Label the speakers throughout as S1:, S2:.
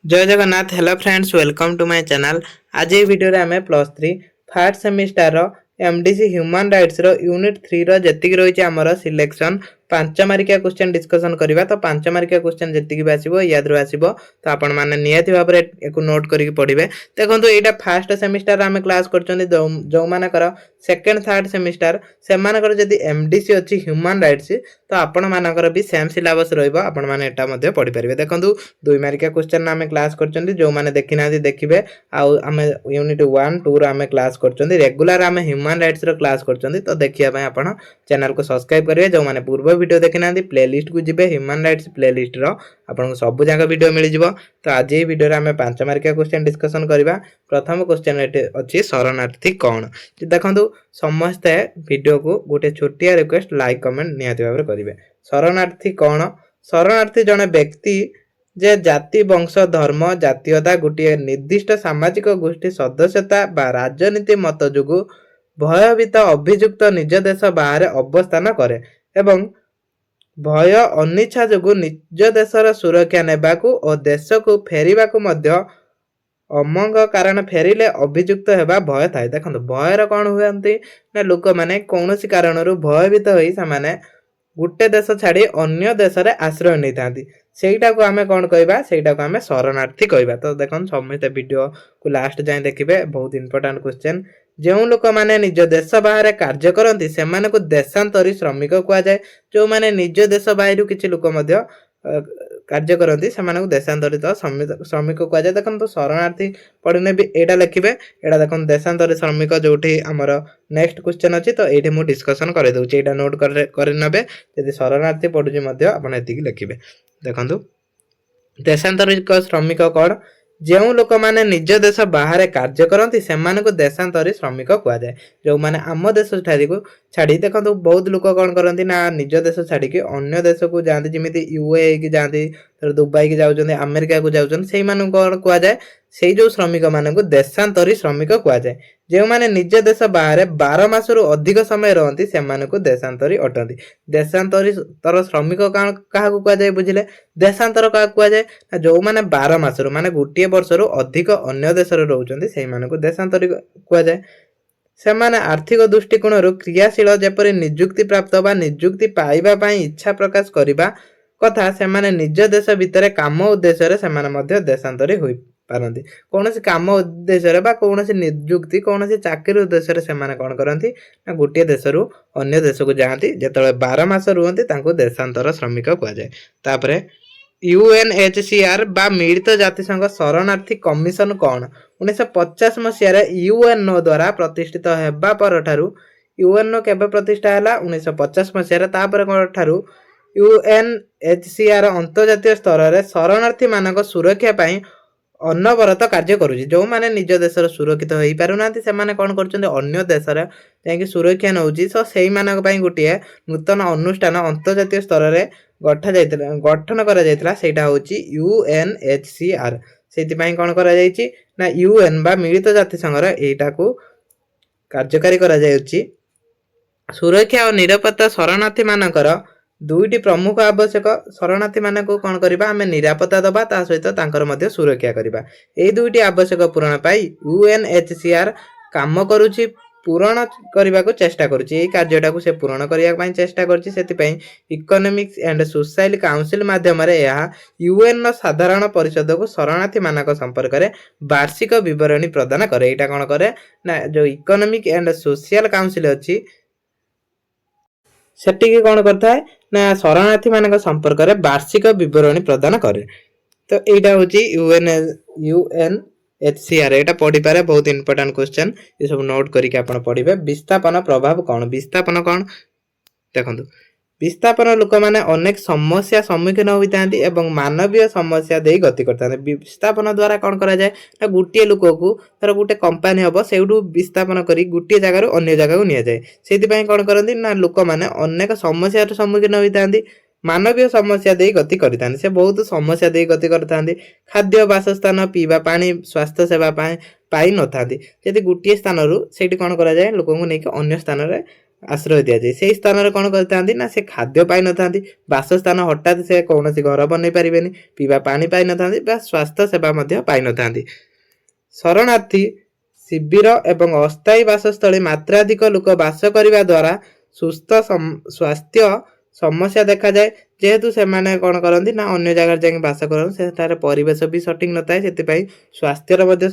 S1: जय Jagannath. Hello friends, welcome to my channel. आज ये वीडियो रे हमें +3 फर्स्ट सेमिस्टर रो एमडीसी ह्यूमन राइट्स रो यूनिट 3 रो जतिक रही हमर सिलेक्शन 5 मार्किया क्वेश्चन डिस्कशन करबा। तो 5 मार्किया क्वेश्चन जतिक भी आसीबो याद रो आसीबो, तो आपण माने नियति भाबरे एको नोट करके पढिबे। देखंतु एटा फर्स्ट सेमिस्टर हमें क्लास करचोनी जो मानकर सेकंड थर्ड सेमिस्टर से मानकर जदी एमडीसी अछि ह्यूमन राइट्स, तो आपण मानकर भी सेम सिलेबस रहइबो। आपण माने एटा मध्ये पढि परिबे। देखंतु 2 मार्किया क्वेश्चन हमें क्लास करचोनी, जो माने देखिना देखिबे। आउ हमें यूनिट 1 2 रो हमें क्लास करचोनी, रेगुलर हमें ह्यूमन राइट्स रो क्लास करचोनी। तो देखिया पय आपण चैनल को सब्सक्राइब करिवे। जो माने पूर्व वीडियो देखिना प्लेलिस्ट को जिबे, ह्यूमन राइट्स प्लेलिस्ट रो आपण सब जागा वीडियो मिल जिवो। तो आज ये वीडियो रे हमें 5 मार्किया क्वेश्चन डिस्कशन करबा। प्रथम क्वेश्चन एटे अछि शरणार्थी कोन। देखंतु समस्त वीडियो को गोटे छोटिया रिक्वेस्ट लाइक कमेंट नियति भाबरे करिवे। शरणार्थी कोन? शरणार्थी जने व्यक्ति जे जाति वंश धर्म जातीयता गोटे निर्दिष्ट सामाजिक गोष्ठी सदस्यता बा राजनीति मत जोगु भयभीत अभियुक्त निज देश बाहर अवस्थान करे एवं भय अनिच्छा जोगु निज देशर सुरक्षा नेबाकू और देश को फेरिबाकू मध्य अमंग कारण फेरिले अभियुक्त हेबा भय थाए। देखो भयर कौन हुए ना लोक मैंने कौन सी कारण भयभीत होई सामाने गुटे देश छाड़ी अन्य देश रे आश्रय नहीं थांती। सेटा को आमे कौन कहबा? सेटा को आमे शरणार्थी कहबा। तो देखो समस्त वीडियो को लास्ट जाए देखिबे, बहुत इंपोर्टेंट क्वेश्चन। जो लोक माने निज देश बाहर कार्य करती से को देशांतरी श्रमिक कह जाए। जो माने निज देश बाहर किछि लोक मध्य कार्य करती से देशांतरित श्रमिक कह जाए। देखो तो शरणार्थी पढ़ने भी एटा लिखिबे। एटा देखो देशांतरित श्रमिक जोठी हमर नेक्स्ट क्वेश्चन अछि। तो एठी मु डिस्कशन करे दउची, एटा नोट कर नबे। यदि शरणार्थी पढुची मध्य आपण एतिकी लिखिबे। देखंतु देशांतरित श्रमिक कोड जो लोक माने निज देश बाहर कार्य करती से देशांतरी श्रमिक कह जाए। जो माने आम देश छाड़ी देखो बहुत लोक कौन करती ना निज देश छाड़ी अन्य देश को जाती, जमी यूए की जाती, दुबई की जाऊँ, अमेरिका को जाऊँ, से कौन कह जाए? से जो श्रमिक मान देशांतरी श्रमिक कह जाए। जो माने निज देश बाहर 12 मास रु अधिक समय रहती से देशांतरी अटंती। देशांतरी तर श्रमिक क्या कह जाए बुझिले? देशांतर क्या कह जाए? जो माने 12 मास रु माने गोटे वर्ष रु अधिक अन्य देश रे रहउचंती से देशांतरी कह जाए। सेमाने आर्थिक दृष्टिकोण क्रियाशील जेपरि नियुक्ति प्राप्त बा नियुक्ति पाइबा पई इच्छा प्रकाश करिबा कथा सेमाने निज देश भितर काम उद्देश्य रे सेमाने मध्य देशांतरी होई पारंती। कोनोसी काम उद्देश्य रे बा कोनोसी नियुक्ति कोनोसी चाकरी उद्देश्य रे सेमाने कोन करंती ना गोटे देश रु अन्य देश को जांती। जेतले 12 मास रुहंती तांको देशांतर श्रमिक कह जाए। तापरे यूएनएचसीआर बा मिलित जातिसंघ शरणार्थी कमिशन कौन? 1950 मसीह यूएनओ द्वारा प्रतिष्ठित हेबा पर ठारू यूएनओ केबे प्रतिष्ठा हैला? 1950 मसीह तापर ठारू यूएनएचसीआर अंतर्जातीय स्तर रे शरणार्थी मानक सुरक्षा पई अनवरत कार्य करुछि। जो माने निज देशर सुरक्षित होई पारुनांती से माने कोन करचंदी अन्य देशर जाकी सुरक्षा नउछि। सो सेही मानक पई गोटिए नूतन अनुष्ठान अंतर्जातीय स्तर रे गठन करा जायतिला। सेटा होछि यूएनएचसीआर। सेति पई कोन करा जायछि ना यूएन बा मिलित जातिसंघ रे एटा को कार्यकारी करा जायछि। सुरक्षा और निरापत्ता शरणार्थी मानकर दुईटी प्रमुख आवश्यक। शरणार्थी मान को कौन करबा? आमे निरापत्ता दबा ता सहित तांकर मध्य सुरक्षा करबा। एई दुईटी आवश्यक पूरण पाई यूएनएचसीआर काम करूछि, पूरण करबा को चेष्टा करूछि। एई कार्यटा को से पूरण करिया पई चेष्टा करछि। सेति पई इकोनॉमिक्स एंड सोशल काउंसिल माध्यम रे यह यूएन साधारण परिषद को शरणार्थी मानक संपर्क रे वार्षिक विवरणी प्रदान करे। एटा कोन करे ना जो इकोनॉमिक एंड सोशल काउंसिल अछि सेटिकी कौन करता है ना शरणार्थी मान संपर्क में वार्षिक विवरणी प्रदान करे। तो यहाँ हूँ यूएनएचसीआर एटा पढ़ी पारे। बहुत इंपोर्टेंट क्वेश्चन, ये सब नोट करके आप पढ़े। विस्थापन प्रभाव कौन? विस्थापन कौन देखो विस्थापन लोक मैंने अनेक समस्या सम्मुखीन होता एवं मानवीय समस्या दे गति करता। विस्थापन द्वारा कौन करा जाए ना गोटे लोक को तर गोटे कंपानी हम से विस्थापन कर गोटे जगार अन्य जगह को नि जाए। से कौन करती ना लोक मैंने अनेक समस्या सम्मुखीन होता, मानवीय समस्या दे गति करता। से बहुत समस्या दे गति करता। खाद्य बासस्थान पीवा पानी स्वास्थ्य सेवा पाई न था। यदि गोटे स्थान से कौन करा जाए लोक को लेकिन अन्य स्थान में आश्रय दि जाए से स्थान कौन करते ना से खाद्य पाई न था बासस्थान हठात से कौन घर बन पारे पीवा पानी पाई न था स्वास्थ्य सेवा पाई न था शरणार्थी शिविर एवं अस्थायी बासस्थली मात्राधिक लोक बास करने द्वारा सुस्थ स्वास्थ्य समस्या देखा जाए जेहेतु से कौन करती ना अन्य जगह जाए बास कर परिवेश भी सठिक न थाए से स्वास्थ्यर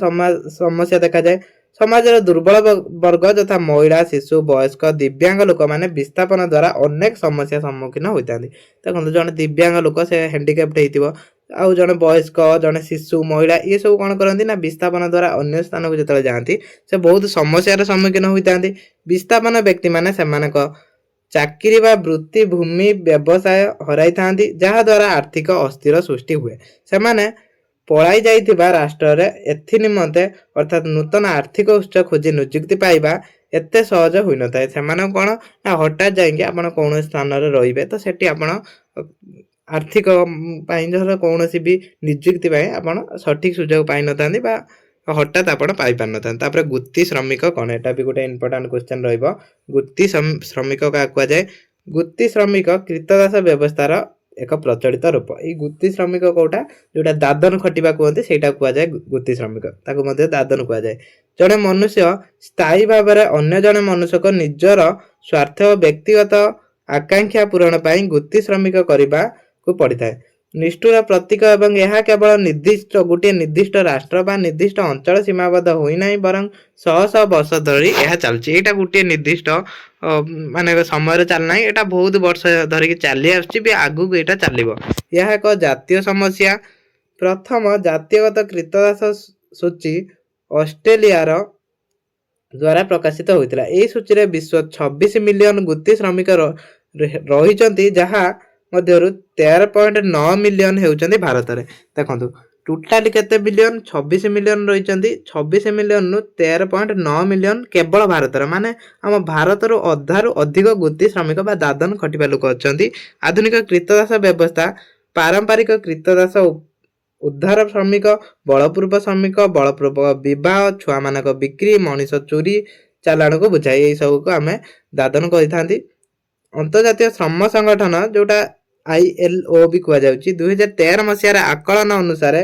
S1: समस्या देखा जाए समाज दुर्बल वर्ग तथा महिला शिशु वयस्क दिव्यांग लोक मैंने विस्थापन द्वारा अनेक समस्या सम्मुखीन होता है देखो जड़े दिव्यांग लोक से हैंडिक्याप्ट हो आउ जड़े वयस्क जड़े शिशु महिला ये सब कौन करती ना विस्थापन द्वारा अन्य स्थान को जो जाती से बहुत समस्यार सम्मुखीन होता विस्थापन व्यक्ति मैंने चाकरी बा वृत्ति भूमि व्यवसाय हराई था जहाद्वारा आर्थिक अस्थिर सृष्टि हुए से पलाई जाइथिबा राष्ट्र रे एथि निमंते अर्थात नूतन आर्थिक उत्स खोजी नियुक्ति पाइबा एते सहज होई न थाए सेमाने कोन ना हठात जाइके आपण कोन स्थान रे रहिबे तो सेठी आपण आर्थिक पाई जर कोनोसी भी नियुक्ति पाए आपण सठिक सुजोग पाई न थांदी बा हठात आपण पाई पार न थांदी तापर गुत्ती श्रमिक कोन एटा भी गोटे इंपोर्टेंट क्वेश्चन रहइबो गुत्ती श्रमिक का कुआ जाय गुत्ती श्रमिक कृतदास व्यवस्थार एक प्रचलित रूप ये गुत्ती श्रमिक कौटा जोटा दादन खटिबा कहते से कुआ जाए गुत्ती श्रमिक दादन कुआ जाए जड़े मनुष्य स्थायी भाव में अन्य जड़े मनुष्य को निजर स्वार्थ व्यक्तिगत आकांक्षा पूरण पर गुत्ती श्रमिक करने को पड़ी था निष्ठुर प्रतीक एवं यह केवल निर्दिष्ट गोटे निर्दिष्ट राष्ट्र बा निर्दिष्ट अंचल सीमाबद्ध होना बरं शह शह वर्ष धरी यह चलती यहाँ गोटे निर्दिष्ट माने समय चलना यहाँ बहुत वर्ष धरिकी चली आगू यहाँ चलो यह एक जातीय समस्या प्रथम जातीयगत कृतदास सूची ऑस्ट्रेलियार द्वारा प्रकाशित होता है सूची में विश्व 26 मिलियन गुत्ती श्रमिक रही जहाँ मध्यरु 13.9 मिलियन होउचंदी भारत रे देखंतु टोटाली केते बिलियन 26 मिलियन रही 26 मिलियन नु 13.9 मिलियन केवल भारत रे माने हम भारत रो अधारु अधिक गुत्ती श्रमिक बा दादन खटिबा लोक अछंती आधुनिक कृतदास व्यवस्था पारंपरिक कृतदास उद्धार श्रमिक बलपूर्व श्रमिक बलपूर्व विवाह छुआ मानक बिक्री मनीष चोरी चालाण को बुझाई ये सब को आमे दादन करि थांती अंतर्जातीय श्रम संगठन जोटा ILO भी कह 2013 मसीहार आकलन अनुसार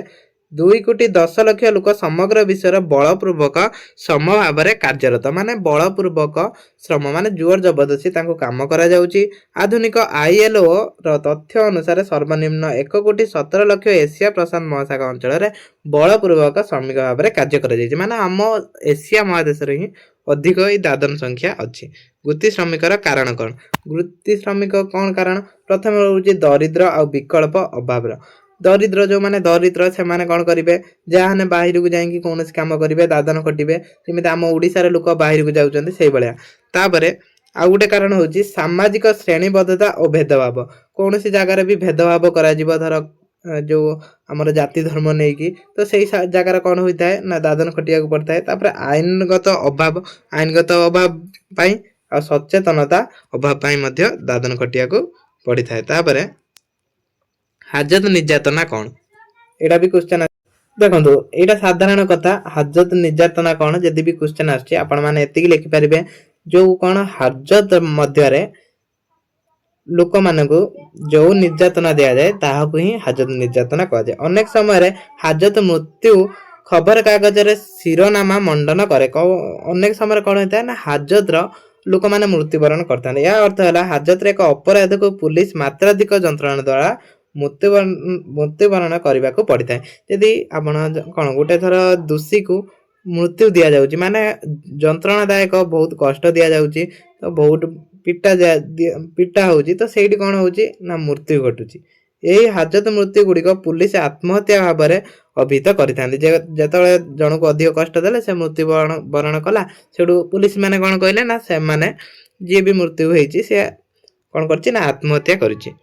S1: 2,10,00,000 लोक समग्र विश्वर बलपूर्वक श्रम भाव में कार्यरत माने बलपूर्वक श्रम माने जोर जबरदस्ती काम करा जाउची आधुनिक ILO रो तथ्य अनुसार सर्वनिम्न 1,17,00,000 एशिया प्रशांत महासागर अंचल में बलपूर्वक श्रमिक भाव में कार्य करा जाइछि माने हम एशिया महादेश रे ही अधिक ही दादन संख्या अच्छी गुत्ती श्रमिकर कारण कौन गुत्ती श्रमिक कौन कारण प्रथम रोचे दरिद्र आ विकल्प अभाव दरिद्र जो माने दरिद्र से माने कौन करेंगे जहाँ बाहर को जाकि कौन काम करेंगे दादन खटिबे सेमती आम ओडिशार लोक बाहर को जाउछन्ति सेही भलिया तापरे आ गोटे कारण होची सामाजिक श्रेणीबद्धता और भेदभाव कौन सी जगार भी भेदभाव करा जिवो धर जो आमर जाति धर्म नहीं कि तो सही जगार कौन होता है ना दादन खटिया को पड़ता है तापर आईनगत अभाव पाई आ सचेतनता अभाव पाई मध्य दादन खटिया को पड़ी था तापरे हाजत निर्यातना कौन एटा भी क्वेश्चन देखो यहाँ साधारण कथा हाजत निर्यातना कौन जदि भी क्वेश्चन आछी आपण माने एतिकी लिखि पारिबे जो कौन हाजत मध्य लोक मानक जो निर्यातना दिया जाए ताहाकु ही हाजत निर्यातना कह जाए अनेक समय हाजत मृत्यु खबर कागज रे शिरोनामा मंडन करे अनेक समय कौन होता है ना हाजत लोक मैंने मृत्युवरण करते हैं यह अर्थ है हाजत एक अपराध को पुलिस मात्राधिक जंत्रणा द्वारा मृत्युवरण करने को पड़ी था यदि आप कौन गोटे थर दोषी को मृत्यु दि जाऊँगी माने जंत्रणादायक बहुत कष्ट दि जाऊँगी तो बहुत पिटा होची तो सेठी कौन होची ना मृत्यु घटुची यही हाजत मृत्यु गुड़िक पुलिस आत्महत्या भाव में अभिहित करें जिते जन को अधिक कष्ट देले से मृत्यु वरण कला से पुलिस मैंने कौन कहले ना से माने जी भी मृत्यु होती से कौन कर आत्महत्या करिछि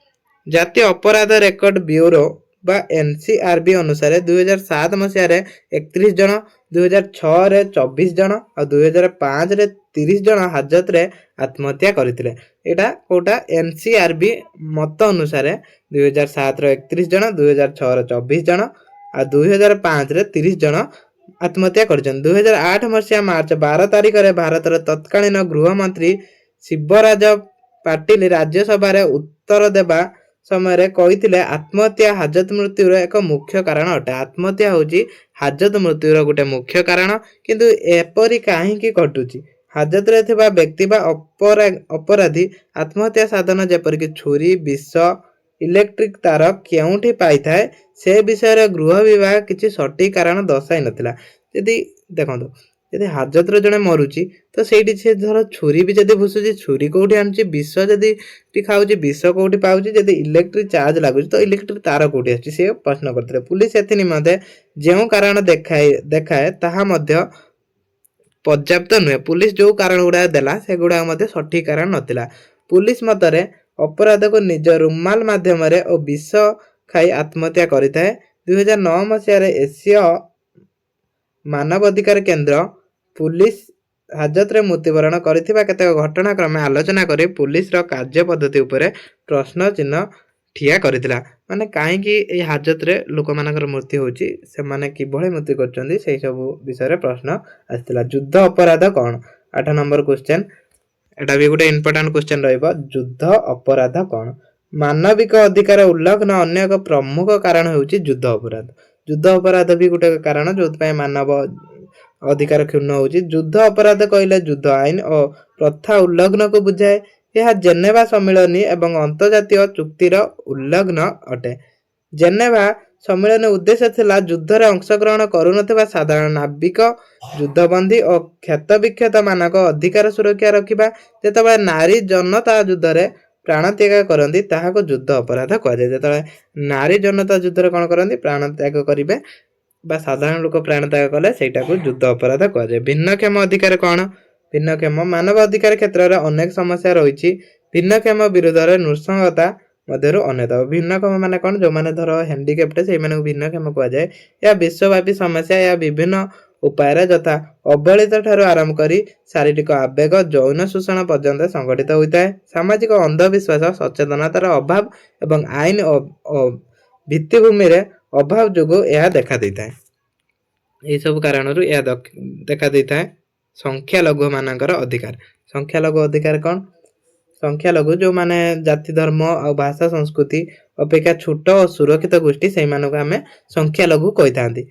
S1: जातीय अपराध रेकर्ड ब्यूरो बा NCRB अनुसार 2007 मसीह 31 जन 2006 रे 24 जन और 2005 रे 30 जन हाजत रे आत्महत्या करथिले एटा कोटा NCRB मत अनुसार 2007 रे 31 जन 2006 रे 24 जन और 2005 रे 30 जन आत्महत्या करछन 2008 मसीहा मार्च 12 तारिख रे भारत रे तत्कालीन गृह मंत्री ଶିବରାଜ ପାଟିଲ ରାଜ୍ୟସଭାରେ ଉତ୍ତର ଦେବା ସମୟରେ କହିଥିଲେ ଆତ୍ମହତ୍ୟା ହାଜତ ମୃତ୍ୟୁର ଏକ ମୁଖ୍ୟ କାରଣ ଅଟେ। ଆତ୍ମହତ୍ୟା ହେଉଛି ହାଜତ ମୃତ୍ୟୁର ଗୋଟେ ମୁଖ୍ୟ କାରଣ, କିନ୍ତୁ ଏପରି କାହିଁକି ଘଟୁଛି? ହାଜତରେ ଥିବା ବ୍ୟକ୍ତି ବା ଅପରାଧୀ ଆତ୍ମହତ୍ୟା ସାଧନ ଯେପରିକି ଛୁରୀ, ବିଷ, ଇଲେକ୍ଟ୍ରିକ ତାର କେଉଁଠି ପାଇଥାଏ ସେ ବିଷୟରେ ଗୃହ ବିଭାଗ କିଛି ସଠିକ କାରଣ ଦର୍ଶାଇ ନଥିଲା। ଯଦି ଦେଖନ୍ତୁ, ଯଦି ହାଜତରେ ଜଣେ ମରୁଛି ତ ସେଇଠି ସେ ଧର ଛୁରୀ ବି ଯଦି ଭୁଷୁଛି, ଛୁରୀ କୋଉଠି ଆଣୁଛି? ବିଷ ଯଦି ଖାଉଛି, ବିଷ କୋଉଠି ପାଉଛି? ଯଦି ଇଲେକ୍ଟ୍ରିକ ଚାର୍ଜ ଲାଗୁଛି ତ ଇଲେକ୍ଟ୍ରିକ ତାର କୋଉଠି ଆସୁଛି? ସେ ପ୍ରଶ୍ନ କରିଥିଲେ। ପୁଲିସ ଏଥି ନିମନ୍ତେ ଯେଉଁ କାରଣ ଦେଖାଏ ତାହା ମଧ୍ୟ ପର୍ଯ୍ୟାପ୍ତ ନୁହେଁ। ପୁଲିସ ଯୋଉ କାରଣ ଗୁଡାକ ଦେଲା ସେଗୁଡାକ ମଧ୍ୟ ସଠିକ କାରଣ ନଥିଲା। ପୁଲିସ ମତରେ ଅପରାଧକୁ ନିଜ ରୁମାଲ ମାଧ୍ୟମରେ ଓ ବିଷ ଖାଇ ଆତ୍ମହତ୍ୟା କରିଥାଏ। 2009 ମସିହାରେ ଏସୀୟ ମାନବ ଅଧିକାର କେନ୍ଦ୍ର ପୁଲିସ ହାଜତରେ ମୃତ୍ୟୁବରଣ କରିଥିବା କେତେକ ଘଟଣା କ୍ରମେ ଆଲୋଚନା କରି ପୁଲିସର କାର୍ଯ୍ୟ ପଦ୍ଧତି ଉପରେ ପ୍ରଶ୍ନ ଚିହ୍ନ ଠିଆ କରିଥିଲା। ମାନେ କାହିଁକି ଏଇ ହାଜତରେ ଲୋକମାନଙ୍କର ମୃତ୍ୟୁ ହେଉଛି, ସେମାନେ କିଭଳି ମୃତ୍ୟୁ କରୁଛନ୍ତି, ସେଇ ସବୁ ବିଷୟରେ ପ୍ରଶ୍ନ ଆସିଥିଲା। ଯୁଦ୍ଧ ଅପରାଧ କ'ଣ? 8 ନମ୍ବର କ୍ୱେଶ୍ଚନ, ଏଟା ବି ଗୋଟେ ଇମ୍ପୋର୍ଟାଣ୍ଟ କ୍ୱେଶ୍ଚନ ରହିବ। ଯୁଦ୍ଧ ଅପରାଧ କ'ଣ? ମାନବିକ ଅଧିକାର ଉଲ୍ଲଂଘନ ଅନ୍ୟ ଏକ ପ୍ରମୁଖ କାରଣ ହେଉଛି ଯୁଦ୍ଧ ଅପରାଧ। ଯୁଦ୍ଧ ଅପରାଧ ବି ଗୋଟେ କାରଣ ଯୋଉଥିପାଇଁ ମାନବ ଅଧିକାର କ୍ଷୁଣ୍ଣ ହେଉଛି। ଯୁଦ୍ଧ ଅପରାଧ କହିଲେ ଯୁଦ୍ଧ ଆଇନ ଓ ପ୍ରଥା ଉଲ୍ଲଂଘନକୁ ବୁଝାଏ। ଏହା ଜେନେଭା ସମ୍ମିଳନୀ ଏବଂ ଅନ୍ତର୍ଜାତୀୟ ଚୁକ୍ତିର ଉଲ୍ଲଂଘନ ଅଟେ। ଜେନେଭା ସମ୍ମିଳନୀ ଉଦ୍ଦେଶ୍ୟ ଥିଲା ଯୁଦ୍ଧରେ ଅଂଶଗ୍ରହଣ କରୁନଥିବା ସାଧାରଣ ନାବିକ, ଯୁଦ୍ଧବନ୍ଦୀ ଓ କ୍ଷତବିକ୍ଷତ ମାନଙ୍କ ଅଧିକାର ସୁରକ୍ଷା ରଖିବା। ଯେତେବେଳେ ନାରୀ ଜନତା ଯୁଦ୍ଧରେ ପ୍ରାଣ ତ୍ୟାଗ କରନ୍ତି ତାହାକୁ ଯୁଦ୍ଧ ଅପରାଧ କୁହାଯାଏ। ଯେତେବେଳେ ନାରୀ ଜନତା ଯୁଦ୍ଧରେ କ'ଣ କରନ୍ତି? ପ୍ରାଣ ତ୍ୟାଗ କରିବେ ବା ସାଧାରଣ ଲୋକ ପ୍ରାଣ ତ୍ୟାଗ କଲେ ସେଇଟାକୁ ଯୁଦ୍ଧ ଅପରାଧ କୁହାଯାଏ। ଭିନ୍ନକ୍ଷମ ଅଧିକାର କ'ଣ? ଭିନ୍ନକ୍ଷମ ମାନବ ଅଧିକାର କ୍ଷେତ୍ରରେ ଅନେକ ସମସ୍ୟା ରହିଛି। ଭିନ୍ନକ୍ଷମ ବିରୁଦ୍ଧରେ ନୃଶଂସତା ମଧ୍ୟରୁ ଅନ୍ୟତମ। ଭିନ୍ନକ୍ଷମ ମାନେ କ'ଣ? ଯୋଉମାନେ ଧର ହ୍ୟାଣ୍ଡିକ୍ୟାପ୍ଟ ସେଇମାନଙ୍କୁ ଭିନ୍ନକ୍ଷମ କୁହାଯାଏ। ଏହା ବିଶ୍ୱବ୍ୟାପୀ ସମସ୍ୟା। ଏହା ବିଭିନ୍ନ ଉପାୟରେ ଯଥା ଅବହେଳିତ ଠାରୁ ଆରମ୍ଭ କରି ଶାରୀରିକ ଆବେଗ, ଯୌନ ଶୋଷଣ ପର୍ଯ୍ୟନ୍ତ ସଂଗଠିତ ହୋଇଥାଏ। ସାମାଜିକ ଅନ୍ଧବିଶ୍ୱାସ, ସଚେତନତାର ଅଭାବ ଏବଂ ଆଇନ ଭିତ୍ତିଭୂମିରେ ଅଭାବ ଯୋଗୁଁ ଏହା ଦେଖା ଦେଇଥାଏ। ଏହିସବୁ କାରଣରୁ ଏହା ଦେଖା ଦେଇଥାଏ। ସଂଖ୍ୟାଲଘୁ ମାନଙ୍କର ଅଧିକାର। ସଂଖ୍ୟାଲଘୁ ଅଧିକାର କ'ଣ? ସଂଖ୍ୟାଲଘୁ ଯୋଉମାନେ ଜାତି, ଧର୍ମ ଆଉ ଭାଷା ସଂସ୍କୃତି ଅପେକ୍ଷା ଛୋଟ ଓ ସୁରକ୍ଷିତ ଗୋଷ୍ଠୀ ସେଇମାନଙ୍କୁ ଆମେ ସଂଖ୍ୟାଲଘୁ କହିଥାନ୍ତି।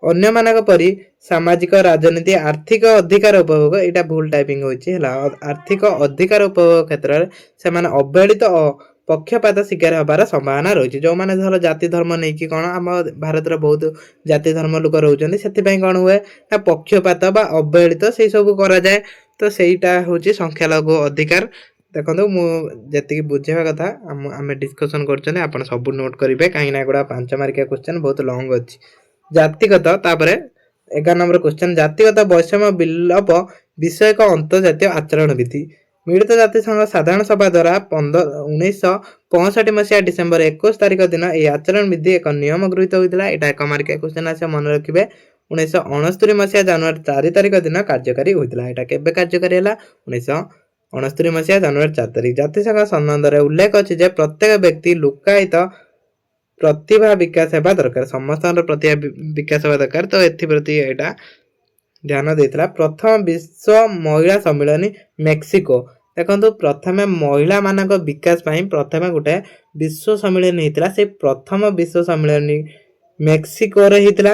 S1: ଅନ୍ୟମାନଙ୍କ ପରି ସାମାଜିକ, ରାଜନୀତି, ଆର୍ଥିକ ଅଧିକାର ଉପଭୋଗ, ଏଇଟା ଭୁଲ ଟାଇପିଂ ହୋଇଛି ହେଲା। ଆର୍ଥିକ ଅଧିକାର ଉପଭୋଗ କ୍ଷେତ୍ରରେ ସେମାନେ ଅବହେଳିତ ଓ ପକ୍ଷପାତ ଶିକାର ହେବାର ସମ୍ଭାବନା ରହିଛି। ଯୋଉମାନେ ଧର ଜାତି ଧର୍ମ ନେଇକି କ'ଣ, ଆମ ଭାରତରେ ବହୁତ ଜାତି ଧର୍ମ ଲୋକ ରହୁଛନ୍ତି, ସେଥିପାଇଁ କ'ଣ ହୁଏ ନା ପକ୍ଷପାତ ବା ଅବହେଳିତ ସେଇ ସବୁ କରାଯାଏ। ତ ସେଇଟା ହେଉଛି ସଂଖ୍ୟାଲଘୁ ଅଧିକାର। ଦେଖନ୍ତୁ, ମୁଁ ଯେତିକି ବୁଝେଇବା କଥା ଆମେ ଡିସ୍କସନ କରୁଛନ୍ତି, ଆପଣ ସବୁ ନୋଟ କରିବେ କାହିଁକିନା ଏଗୁଡ଼ା 5 ମାର୍କିଆ କ୍ୱେଶ୍ଚନ ବହୁତ ଲଙ୍ଗ ଅଛି। ଜାତିଗତ, ତାପରେ 11 ନମ୍ବର କ୍ୱେଶ୍ଚନ, ଜାତିଗତ ବୈଷମ୍ୟ ବିଲୋପ ବିଷୟକ ଅନ୍ତର୍ଜାତୀୟ ଆଚରଣ ବିଧି। ମିଳିତ ଜାତିସଂଘ ସାଧାରଣ ସଭା ଦ୍ୱାରା 1965 ମସିହା ଡିସେମ୍ବର 21 ତାରିଖ ଦିନ ଏହି ଆଚରଣ ବିଧି ଏକ ନିୟମ ଗୃହୀତ ହୋଇଥିଲା। ଏଇଟା 1 ମାର୍କିଆ କ୍ୱେଶ୍ଚନ ଆସିବ, ମନେ ରଖିବେ। 1969 ମସିହା ଜାନୁଆରୀ 4 ତାରିଖ ଦିନ କାର୍ଯ୍ୟକାରୀ ହୋଇଥିଲା। ଏଇଟା କେବେ କାର୍ଯ୍ୟକାରୀ ହେଲା? 1969 ମସିହା ଜାନୁଆରୀ 4 ତାରିଖ। ଜାତିସଂଘ ସମ୍ବନ୍ଧରେ ଉଲ୍ଲେଖ ଅଛି ଯେ ପ୍ରତ୍ୟେକ ବ୍ୟକ୍ତି ଲୁକ୍କାୟିତ ପ୍ରତିଭା ବିକାଶ ହେବା ଦରକାର। ସମସ୍ତଙ୍କର ପ୍ରତିଭା ବିକାଶ ହେବା ଦରକାର। ତ ଏଥିପ୍ରତି ଏଇଟା ଧ୍ୟାନ ଦେଇଥିଲା। ପ୍ରଥମ ବିଶ୍ୱ ମହିଳା ସମ୍ମିଳନୀ ମେକ୍ସିକୋ। ଦେଖନ୍ତୁ, ପ୍ରଥମେ ମହିଳା ମାନଙ୍କ ବିକାଶ ପାଇଁ ପ୍ରଥମେ ଗୋଟେ ବିଶ୍ୱ ସମ୍ମିଳନୀ ହେଇଥିଲା। ସେଇ ପ୍ରଥମ ବିଶ୍ୱ ସମ୍ମିଳନୀ ମେକ୍ସିକୋରେ ହେଇଥିଲା।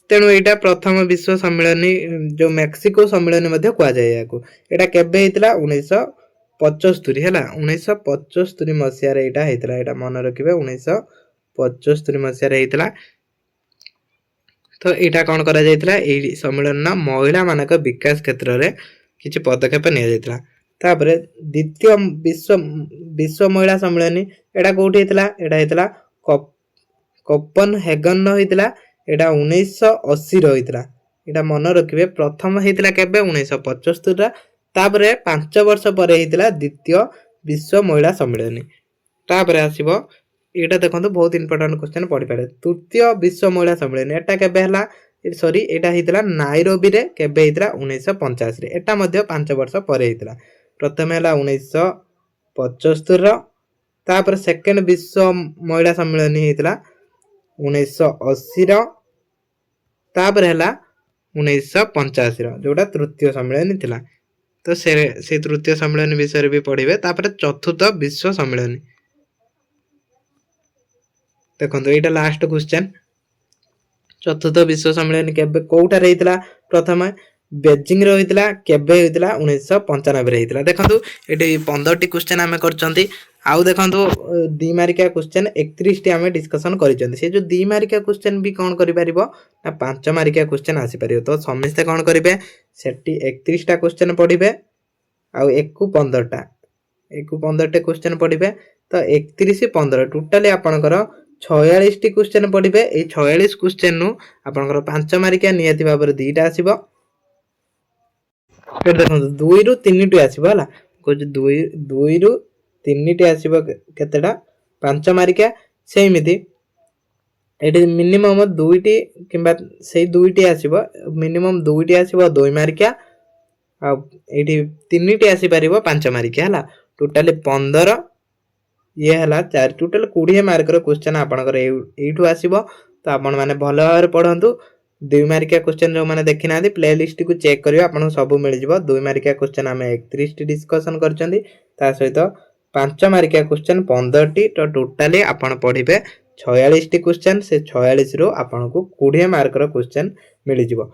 S1: ତେଣୁ ଏଇଟା ପ୍ରଥମ ବିଶ୍ୱ ସମ୍ମିଳନୀ, ଯୋଉ ମେକ୍ସିକୋ ସମ୍ମିଳନୀ ମଧ୍ୟ କୁହାଯାଏ ଏହାକୁ। ଏଇଟା କେବେ ହେଇଥିଲା? 1975 ହେଲା। 1975 ମସିହାରେ ଏଇଟା ହେଇଥିଲା। ଏଇଟା ମନେ ରଖିବେ, 1975 ମସିହାରେ ହେଇଥିଲା। ତ ଏଇଟା କ'ଣ କରାଯାଇଥିଲା? ଏଇ ସମ୍ମିଳନୀର ମହିଳା ମାନଙ୍କ ବିକାଶ କ୍ଷେତ୍ରରେ କିଛି ପଦକ୍ଷେପ ନିଆଯାଇଥିଲା। ତାପରେ ଦ୍ୱିତୀୟ ବିଶ୍ୱ ମହିଳା ସମ୍ମିଳନୀ, ଏଇଟା କୋଉଠି ହେଇଥିଲା? ଏଇଟା ହେଇଥିଲା କୋପନହେଗନ ହେଇଥିଲା। ଏଇଟା 1980 ହେଇଥିଲା। ଏଇଟା ମନେ ରଖିବେ। ପ୍ରଥମ ହେଇଥିଲା କେବେ? 1975। ତାପରେ 5 ବର୍ଷ ପରେ ହେଇଥିଲା ଦ୍ୱିତୀୟ ବିଶ୍ୱ ମହିଳା ସମ୍ମିଳନୀ। ତାପରେ ଆସିବ, ଏଇଟା ଦେଖନ୍ତୁ ବହୁତ ଇମ୍ପୋର୍ଟାଣ୍ଟ କ୍ୱେଶ୍ଚନ ପଢିପାରିବେ। ତୃତୀୟ ବିଶ୍ୱ ମହିଳା ସମ୍ମିଳନୀ, ଏଟା କେବେ ହେଲା? ଏଇଟା ହେଇଥିଲା ନାଇରୋବିରେ। କେବେ ହେଇଥିଲା? 1985। ଏଟା ମଧ୍ୟ 5 ବର୍ଷ ପରେ ହେଇଥିଲା। ପ୍ରଥମେ ହେଲା 1975। ତାପରେ ସେକେଣ୍ଡ ବିଶ୍ୱ ମହିଳା ସମ୍ମିଳନୀ ହେଇଥିଲା 1980। ତାପରେ ହେଲା 1985, ଯୋଉଟା ତୃତୀୟ ସମ୍ମିଳନୀ ଥିଲା। तो से तृतीय सम्मेलन विषय भी पढ़े। चतुर्थ विश्व सम्मेलन देखो यहाँ लास्ट क्वेश्चन चतुर्थ विश्व सम्मेलन केबे कोठार होता प्रथम बेजिंग रही केबे होता 1995 देखो ये 15टी क्वेश्चन आम कर आउ देखो दी मार्किया क्वेश्चन 31 आम डिस्कसन कर जो दी मार्किया क्वेश्चन भी कौन कर 5 मार्किया क्वेश्चन आसीपर तो समस्ते कौन करेंगे से 31टा क्वेश्चन पढ़े आउ एक 15टा एक 15टे क्वेश्चन पढ़े तो 31 15 टोटाली आपणकर 46 टी क्वेश्चन पढ़े ये 46 क्वेश्चन नु आपणकर 5 मार्किया नियति भाव में 2टा आसीबो फिर देखो 2 रु 3 टी आसीबो हला कुछ 2 रु 3 टी आसीबो केतेटा 5 मार्किया सेमिति एटी मिनिमम 2टी किंबा से 2टी आसीबो मिनिमम 2टी आसीबो 2 मार्किया आ एटी 3टी आसी परिबो 5 मार्किया हला टोटाली 15 ये हला 4 टोटल 20 मार्कर क्वेश्चन आपनकर एठू आसीबो तो आपण माने भलो भाबरे पढंतु 2 मार्किया क्वेश्चन जो माने देखि नादी प्लेलिस्ट को चेक करियो आपन सब मिल जिवो 2 मार्किया क्वेश्चन हमें 31 टी डिस्कशन करचंदी ता सहित 5 मार्किया क्वेश्चन 15 टी तो टोटाली आपण पढिबे 46 टी क्वेश्चन से 46 रो आपण को 20 मार्कर क्वेश्चन मिल जिवो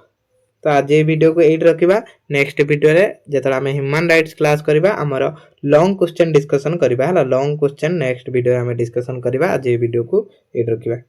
S1: तो आज ये वीडियो को एट रखा नेक्स्ट वीडियो रे जेतला हमें ह्यूमन राइट्स क्लास करबा हमर लॉन्ग क्वेश्चन डिस्कशन करबा हला लॉन्ग क्वेश्चन नेक्स्ट वीडियो हमें डिस्कशन करबा आज ये वीडियो को एट रखा।